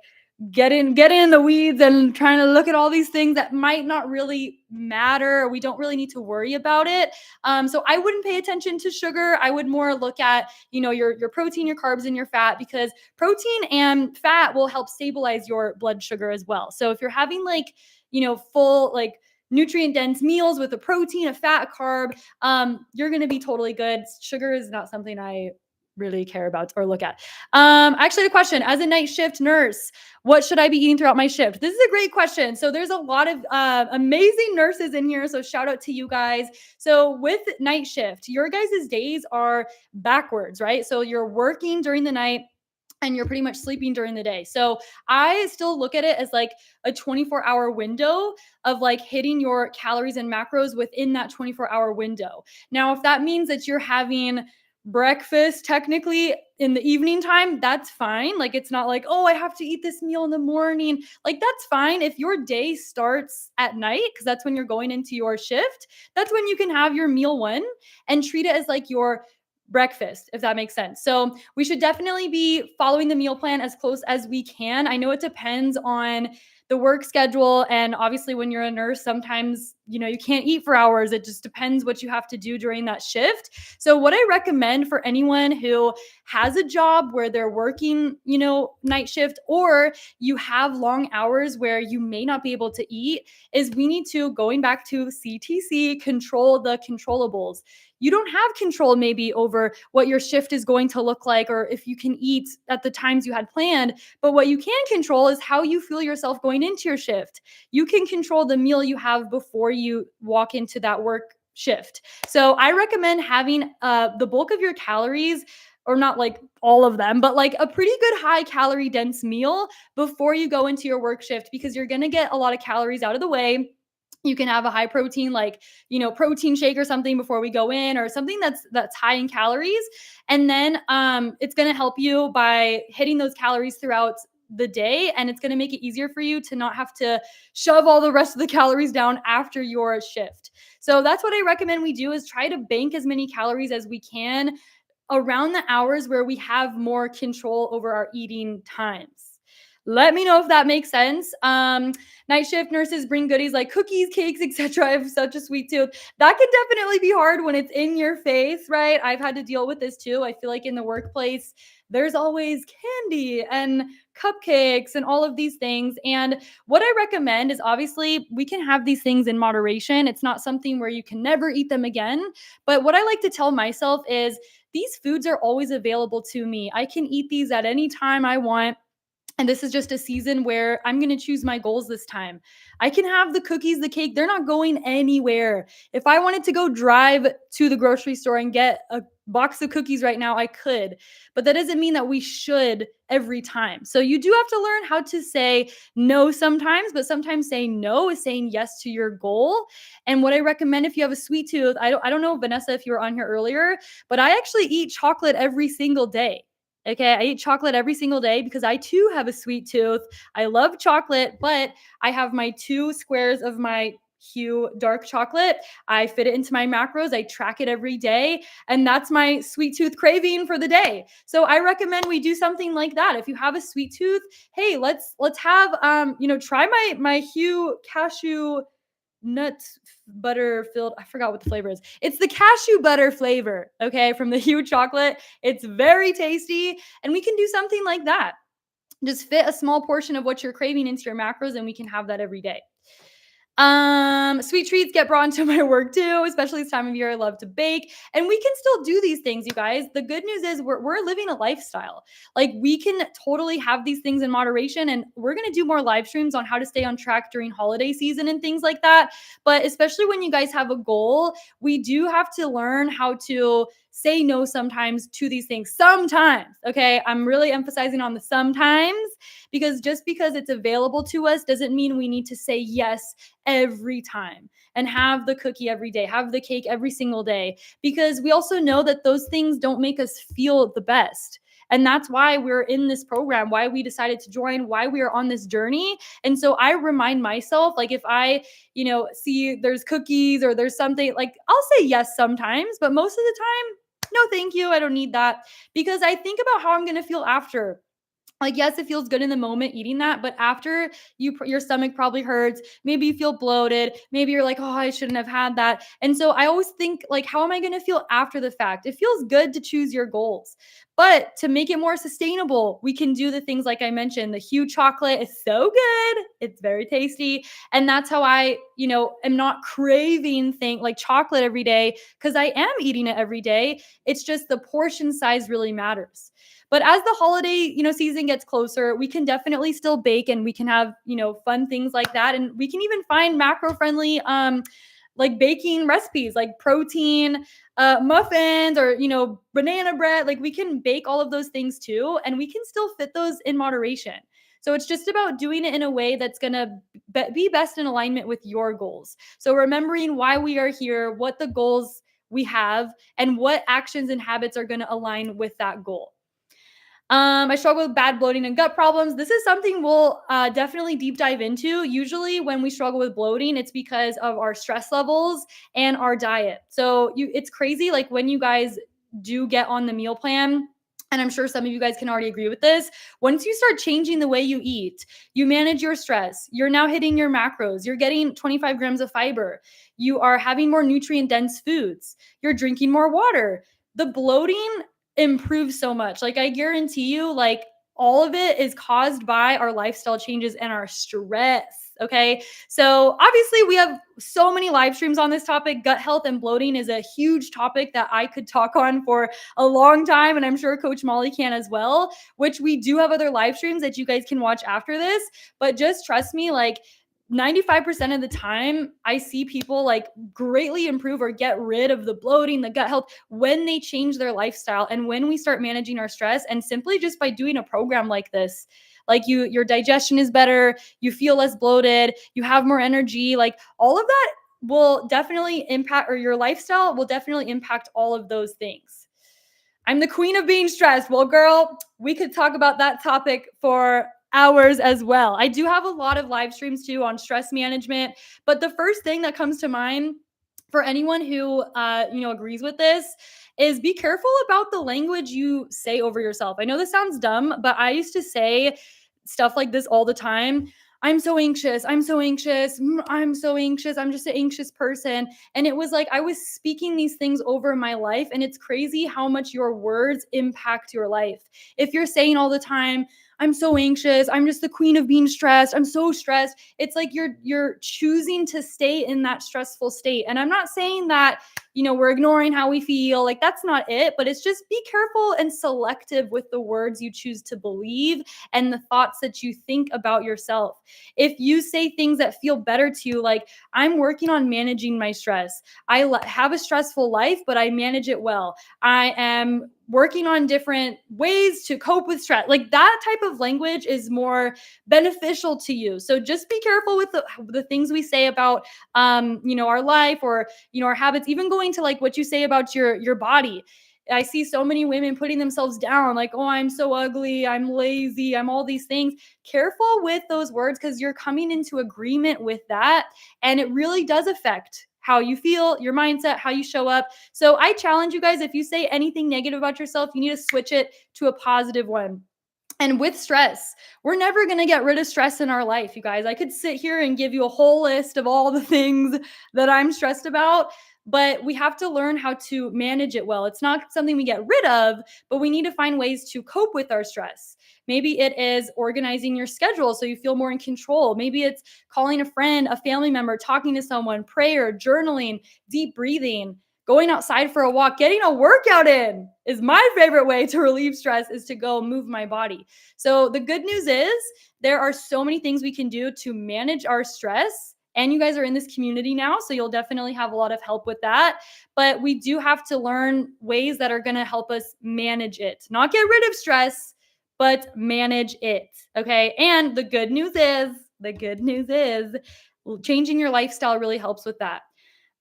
get in the weeds and trying to look at all these things that might not really matter. We don't really need to worry about it. So I wouldn't pay attention to sugar. I would more look at, your protein, your carbs, and your fat, because protein and fat will help stabilize your blood sugar as well. So if you're having full, nutrient dense meals with a protein, a fat, a carb, you're going to be totally good. Sugar is not something I really care about or look at. Actually, a question: as a night shift nurse, what should I be eating throughout my shift? This is a great question. So there's a lot of amazing nurses in here. So shout out to you guys. So with night shift, your guys' days are backwards, right? So you're working during the night and you're pretty much sleeping during the day. So I still look at it as like a 24-hour window of like hitting your calories and macros within that 24-hour window. Now, if that means that you're having breakfast technically in the evening time, that's fine. Like it's not like, oh, I have to eat this meal in the morning. Like that's fine. If your day starts at night, because that's when you're going into your shift, that's when you can have your meal one and treat it as like your breakfast, if that makes sense. So we should definitely be following the meal plan as close as we can. I know it depends on the work schedule, and obviously when you're a nurse, sometimes you can't eat for hours. It just depends what you have to do during that shift. So what I recommend for anyone who has a job where they're working night shift, or you have long hours where you may not be able to eat, is we need to, going back to CTC, control the controllables. You don't have control maybe over what your shift is going to look like or if you can eat at the times you had planned, but what you can control is how you feel yourself going into your shift. You can control the meal you have before you walk into that work shift. So I recommend having the bulk of your calories, or not like all of them, but like a pretty good high calorie dense meal before you go into your work shift, because you're going to get a lot of calories out of the way. You can have a high protein, like protein shake or something before we go in, or something that's high in calories, and then it's going to help you by hitting those calories throughout the day, and it's going to make it easier for you to not have to shove all the rest of the calories down after your shift. So that's what I recommend we do, is try to bank as many calories as we can around the hours where we have more control over our eating times. Let me know if that makes sense. Night shift nurses bring goodies like cookies, cakes, etc. I have such a sweet tooth. That can definitely be hard when it's in your face, right? I've had to deal with this too. I feel like in the workplace, there's always candy and cupcakes and all of these things. And what I recommend is, obviously we can have these things in moderation. It's not something where you can never eat them again. But what I like to tell myself is, these foods are always available to me. I can eat these at any time I want. And this is just a season where I'm going to choose my goals this time. I can have the cookies, the cake, they're not going anywhere. If I wanted to go drive to the grocery store and get a box of cookies right now, I could. But that doesn't mean that we should every time. So you do have to learn how to say no sometimes, but sometimes saying no is saying yes to your goal. And what I recommend, if you have a sweet tooth, I don't know, Vanessa, if you were on here earlier, but I actually eat chocolate every single day. Okay, I eat chocolate every single day because I too have a sweet tooth. I love chocolate, but I have my 2 squares of my Hue dark chocolate. I fit it into my macros. I track it every day, and that's my sweet tooth craving for the day. So I recommend we do something like that. If you have a sweet tooth, hey, let's have try my Hue cashew nut butter filled. I forgot what the flavor is. It's the cashew butter flavor, okay, from the Hue chocolate. It's very tasty, and we can do something like that. Just fit a small portion of what you're craving into your macros, and we can have that every day. Sweet treats get brought into my work too, especially this time of year. I love to bake, and we can still do these things, you guys. The good news is we're living a lifestyle. Like, we can totally have these things in moderation, and we're going to do more live streams on how to stay on track during holiday season and things like that. But especially when you guys have a goal, we do have to learn how to say no sometimes to these things. Sometimes, okay? I'm really emphasizing on the sometimes, because just because it's available to us doesn't mean we need to say yes every time and have the cookie every day, have the cake every single day, because we also know that those things don't make us feel the best. And that's why we're in this program, why we decided to join, why we are on this journey. And so I remind myself, like, if I, see there's cookies or there's something, like, I'll say yes sometimes, but most of the time, no, thank you. I don't need that, because I think about how I'm going to feel after. Like, yes, it feels good in the moment eating that, but after your stomach probably hurts, maybe you feel bloated, maybe you're like, oh, I shouldn't have had that. And so I always think, like, how am I going to feel after the fact? It feels good to choose your goals, but to make it more sustainable, we can do the things like I mentioned. The Hue chocolate is so good, it's very tasty, and that's how I, am not craving thing like chocolate every day, because I am eating it every day. It's just the portion size really matters. But as the holiday, season gets closer, we can definitely still bake, and we can have, fun things like that. And we can even find macro friendly like baking recipes, like protein muffins, or banana bread. Like, we can bake all of those things too, and we can still fit those in moderation. So it's just about doing it in a way that's going to be best in alignment with your goals. So remembering why we are here, what the goals we have, and what actions and habits are going to align with that goal. I struggle with bad bloating and gut problems. This is something we'll definitely deep dive into. Usually, when we struggle with bloating, it's because of our stress levels and our diet. So it's crazy. Like, when you guys do get on the meal plan, and I'm sure some of you guys can already agree with this. Once you start changing the way you eat, you manage your stress. You're now hitting your macros. You're getting 25 grams of fiber. You are having more nutrient dense foods. You're drinking more water. The bloating improve so much. Like, I guarantee you, like, all of it is caused by our lifestyle changes and our stress. Okay. So obviously we have so many live streams on this topic. Gut health and bloating is a huge topic that I could talk on for a long time. And I'm sure Coach Molly can as well, which we do have other live streams that you guys can watch after this. But just trust me, like, 95% of the time, I see people like greatly improve or get rid of the bloating, the gut health, when they change their lifestyle and when we start managing our stress. And simply just by doing a program like this, like, your digestion is better, you feel less bloated, you have more energy, like, all of that will definitely impact, or your lifestyle will definitely impact all of those things. I'm the queen of being stressed. Well, girl, we could talk about that topic for hours as well. I do have a lot of live streams too on stress management, but the first thing that comes to mind for anyone who agrees with this is be careful about the language you say over yourself. I know this sounds dumb, but I used to say stuff like this all the time. I'm so anxious. I'm so anxious. I'm so anxious. I'm just an anxious person. And it was like I was speaking these things over my life. And it's crazy how much your words impact your life. If you're saying all the time, I'm so anxious, I'm just the queen of being stressed, I'm so stressed, it's like you're choosing to stay in that stressful state. And I'm not saying that, we're ignoring how we feel. Like, that's not it. But it's just be careful and selective with the words you choose to believe and the thoughts that you think about yourself. If you say things that feel better to you, like, I'm working on managing my stress, I have a stressful life, but I manage it well, I am working on different ways to cope with stress, like, that type of language is more beneficial to you. So just be careful with the things we say about our life, or our habits, even going to like what you say about your body. I see so many women putting themselves down, like, oh, I'm so ugly, I'm lazy, I'm all these things. Careful with those words, because you're coming into agreement with that. And it really does affect how you feel, your mindset, how you show up. So I challenge you guys, if you say anything negative about yourself, you need to switch it to a positive one. And with stress, we're never going to get rid of stress in our life, you guys. I could sit here and give you a whole list of all the things that I'm stressed about, but we have to learn how to manage it well. It's not something we get rid of, but we need to find ways to cope with our stress. Maybe it is organizing your schedule so you feel more in control. Maybe it's calling a friend, a family member, talking to someone, prayer, journaling, deep breathing, going outside for a walk, getting a workout in is my favorite way to relieve stress, is to go move my body. So the good news is there are so many things we can do to manage our stress. And you guys are in this community now, so you'll definitely have a lot of help with that. But we do have to learn ways that are going to help us manage it. Not get rid of stress, but manage it. Okay. And the good news is changing your lifestyle really helps with that.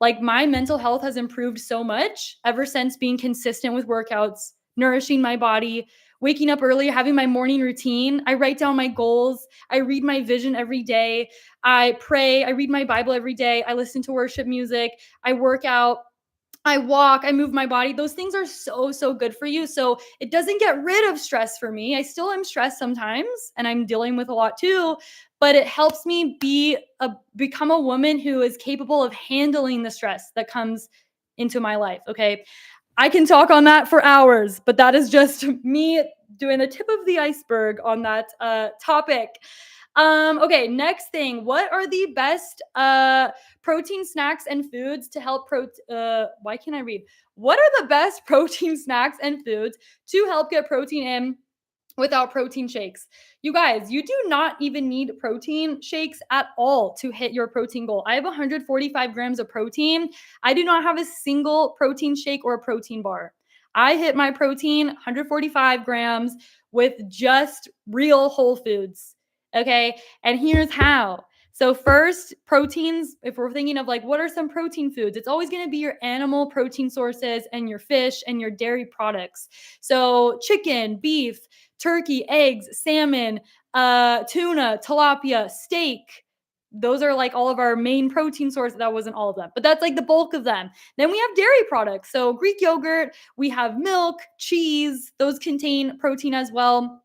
Like, my mental health has improved so much ever since being consistent with workouts, nourishing my body, waking up early, having my morning routine. I write down my goals. I read my vision every day. I pray. I read my Bible every day. I listen to worship music. I work out. I walk, I move my body. Those things are so, so good for you. So it doesn't get rid of stress for me. I still am stressed sometimes and I'm dealing with a lot too, but it helps me become a woman who is capable of handling the stress that comes into my life. Okay. I can talk on that for hours, but that is just me doing the tip of the iceberg on that topic. Okay, next thing. What are the best protein snacks and foods to help why can't I read? What are the best protein snacks and foods to help get protein in without protein shakes? You guys, you do not even need protein shakes at all to hit your protein goal. I have 145 grams of protein. I do not have a single protein shake or a protein bar. I hit my protein 145 grams with just real whole foods. Okay. And here's how. So, first, proteins, if we're thinking of like what are some protein foods, it's always going to be your animal protein sources and your fish and your dairy products. So, chicken, beef, turkey, eggs, salmon, tuna, tilapia, steak. Those are like all of our main protein sources. That wasn't all of them, but that's like the bulk of them. Then we have dairy products. So Greek yogurt, we have milk, cheese. Those contain protein as well.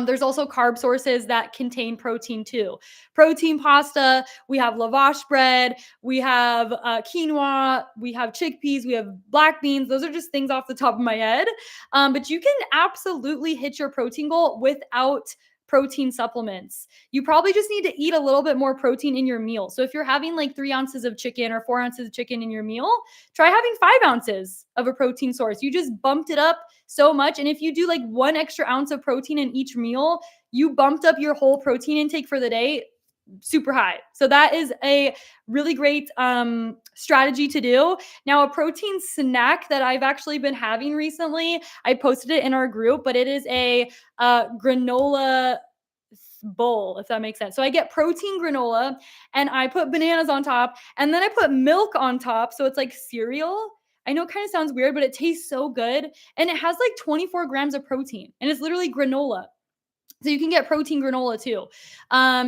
There's also carb sources that contain protein too. Protein pasta, we have lavash bread, we have quinoa, we have chickpeas, we have black beans. Those are just things off the top of my head. But you can absolutely hit your protein goal without protein supplements. You probably just need to eat a little bit more protein in your meal. So if you're having like 3 ounces of chicken or 4 ounces of chicken in your meal, try having 5 ounces of a protein source. You just bumped it up so much. And if you do like 1 extra ounce of protein in each meal, you bumped up your whole protein intake for the day super high. So that is a really great strategy to do. Now, a protein snack that I've actually been having recently, I posted it in our group, but it is a granola bowl, if that makes sense. So I get protein granola and I put bananas on top and then I put milk on top. So it's like cereal. I know it kind of sounds weird, but it tastes so good. And it has like 24 grams of protein and it's literally granola. So you can get protein granola too.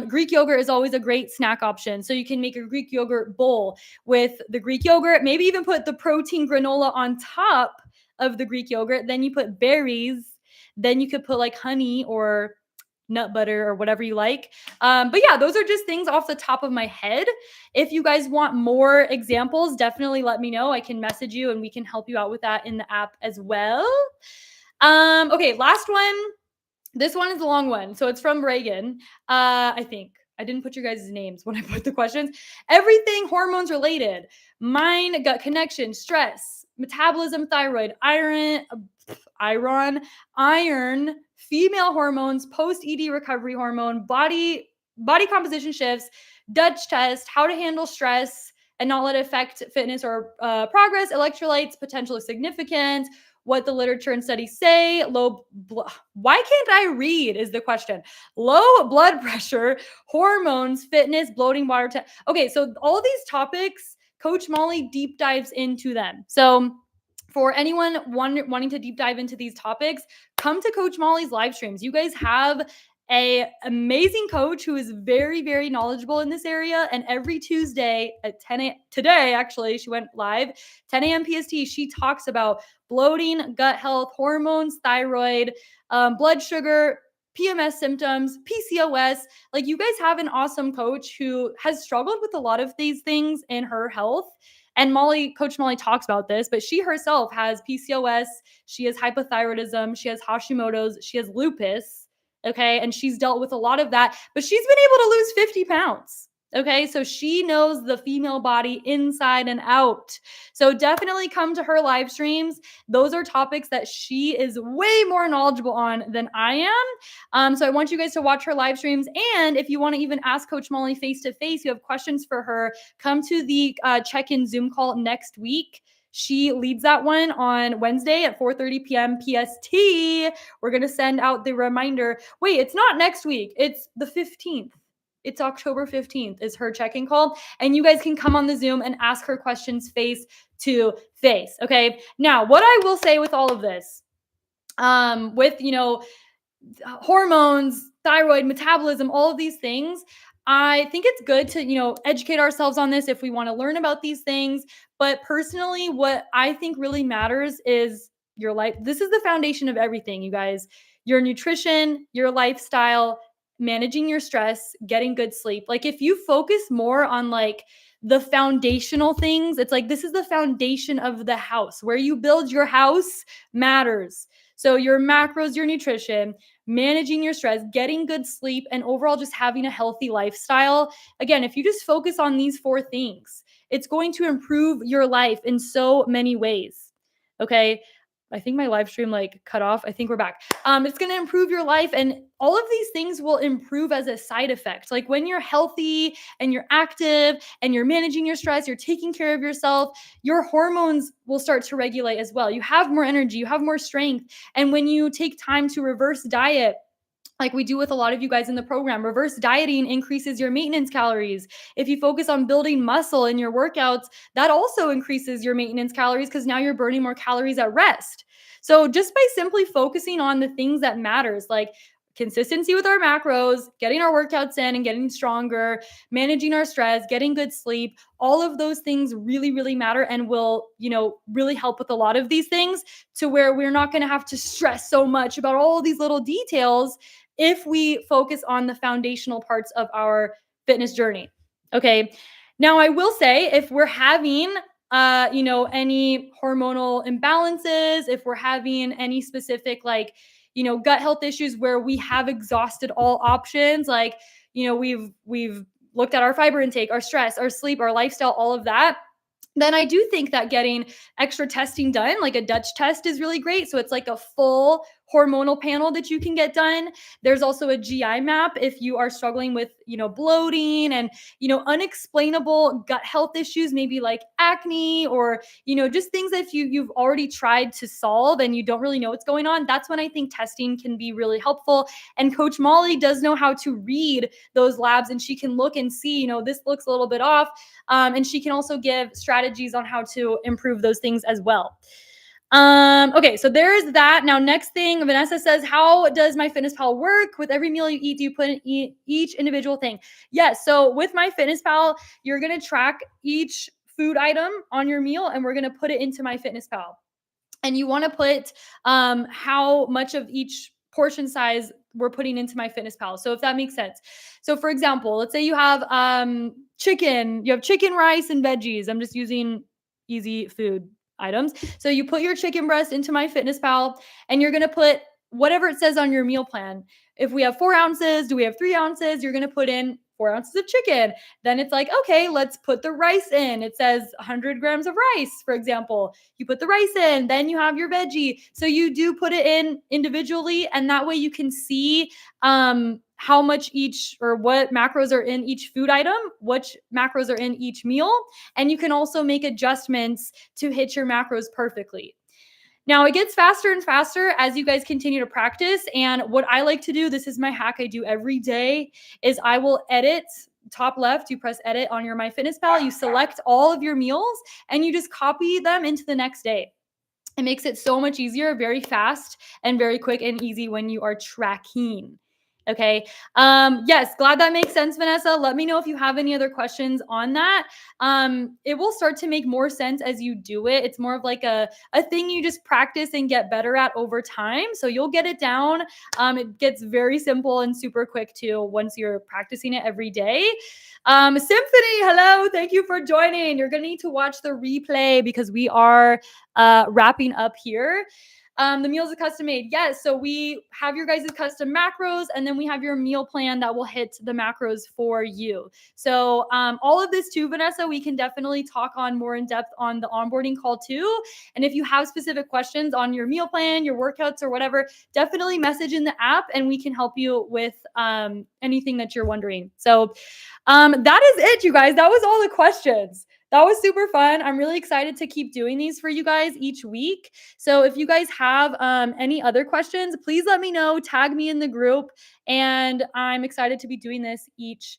Greek yogurt is always a great snack option. So you can make a Greek yogurt bowl with the Greek yogurt, maybe even put the protein granola on top of the Greek yogurt. Then you put berries. Then you could put like honey or nut butter or whatever you like. But yeah, those are just things off the top of my head. If you guys want more examples, definitely let me know. I can message you and we can help you out with that in the app as well. Okay, last one. This one is a long one. So it's from Reagan. I think. I didn't put your guys' names when I put the questions. Everything hormones related. Mind, gut connection, stress, metabolism, thyroid, iron, female hormones, post-ED recovery hormone, body composition shifts, Dutch test, how to handle stress and not let it affect fitness or progress, electrolytes, potentially significant, what the literature and studies say, why can't I read is the question. Low blood pressure, hormones, fitness, bloating, okay, so all these topics, Coach Molly deep dives into them. So for anyone wanting to deep dive into these topics, come to Coach Molly's live streams. You guys have a amazing coach who is very, very knowledgeable in this area. And every Tuesday at 10 a.m. today, actually, she went live 10 a.m. PST. She talks about bloating, gut health, hormones, thyroid, blood sugar, PMS symptoms, PCOS. Like, you guys have an awesome coach who has struggled with a lot of these things in her health. And Coach Molly talks about this, but she herself has PCOS, she has hypothyroidism, she has Hashimoto's, she has lupus. Okay. And she's dealt with a lot of that, but she's been able to lose 50 pounds. Okay. So she knows the female body inside and out. So definitely come to her live streams. Those are topics that she is way more knowledgeable on than I am. So I want you guys to watch her live streams. And if you want to even ask Coach Molly face to face, you have questions for her, come to the check-in Zoom call next week. She leads that one on Wednesday at 4:30 p.m. PST. We're going to send out the reminder. Wait, it's not next week. It's the 15th. It's October 15th is her check-in call. And you guys can come on the Zoom and ask her questions face to face. Okay. Now, what I will say with all of this, with, hormones, thyroid, metabolism, all of these things, I think it's good to, educate ourselves on this if we want to learn about these things. But personally, what I think really matters is your life. This is the foundation of everything, you guys. Your nutrition, your lifestyle, managing your stress, getting good sleep. Like if you focus more on like the foundational things, it's like this is the foundation of the house. Where you build your house matters. So your macros, your nutrition, managing your stress, getting good sleep, and overall just having a healthy lifestyle. Again, if you just focus on these four things, it's going to improve your life in so many ways. Okay. I think my live stream like cut off. I think we're back. It's going to improve your life, and all of these things will improve as a side effect. Like when you're healthy and you're active and you're managing your stress, you're taking care of yourself, your hormones will start to regulate as well. You have more energy, you have more strength. And when you take time to reverse diet, like we do with a lot of you guys in the program, reverse dieting increases your maintenance calories. If you focus on building muscle in your workouts, that also increases your maintenance calories because now you're burning more calories at rest. So just by simply focusing on the things that matters, like consistency with our macros, getting our workouts in and getting stronger, managing our stress, getting good sleep, all of those things really, really matter and will, really help with a lot of these things, to where we're not going to have to stress so much about all these little details if we focus on the foundational parts of our fitness journey. Okay. Now, I will say if we're having any hormonal imbalances, if we're having any specific gut health issues where we have exhausted all options, like, we've looked at our fiber intake, our stress, our sleep, our lifestyle, all of that, then I do think that getting extra testing done, like a Dutch test, is really great. So it's like a full hormonal panel that you can get done. There's also a GI map if you are struggling with, bloating and, unexplainable gut health issues, maybe like acne or, just things that you've already tried to solve and you don't really know what's going on. That's when I think testing can be really helpful. And Coach Molly does know how to read those labs, and she can look and see, this looks a little bit off. And she can also give strategies on how to improve those things as well. Okay, so there's that. Now, next thing, Vanessa says, how does MyFitnessPal work? With every meal you eat, do you put in each individual thing? Yes. So with MyFitnessPal, you're going to track each food item on your meal, and we're going to put it into MyFitnessPal. And you want to put how much of each portion size we're putting into MyFitnessPal. So if that makes sense. So for example, let's say you have chicken, rice, and veggies. I'm just using easy food items. So you put your chicken breast into MyFitnessPal, and you're going to put whatever it says on your meal plan. If we have 4 ounces, do we have 3 ounces? You're going to put in 4 ounces of chicken. Then it's like, okay, let's put the rice in. It says 100 grams of rice, for example. You put the rice in, then you have your veggie. So you do put it in individually, and that way you can see how much each, or what macros are in each food item, which macros are in each meal. And you can also make adjustments to hit your macros perfectly. Now, it gets faster and faster as you guys continue to practice. And what I like to do, this is my hack I do every day, is I will edit. Top left, you press edit on your MyFitnessPal, you select all of your meals, and you just copy them into the next day. It makes it so much easier, very fast, and very quick and easy when you are tracking. Okay. Yes, glad that makes sense, Vanessa. Let me know if you have any other questions on that. It will start to make more sense as you do it. It's more of like a thing you just practice and get better at over time. So you'll get it down. It gets very simple and super quick too once you're practicing it every day. Symphony, hello. Thank you for joining. You're going to need to watch the replay because we are wrapping up here. The meals are custom made. Yes. So we have your guys' custom macros, and then we have your meal plan that will hit the macros for you. So all of this too, Vanessa, we can definitely talk on more in depth on the onboarding call too. And if you have specific questions on your meal plan, your workouts, or whatever, definitely message in the app and we can help you with anything that you're wondering. So that is it, you guys. That was all the questions. That was super fun. I'm really excited to keep doing these for you guys each week. So if you guys have any other questions, please let me know. Tag me in the group. And I'm excited to be doing this each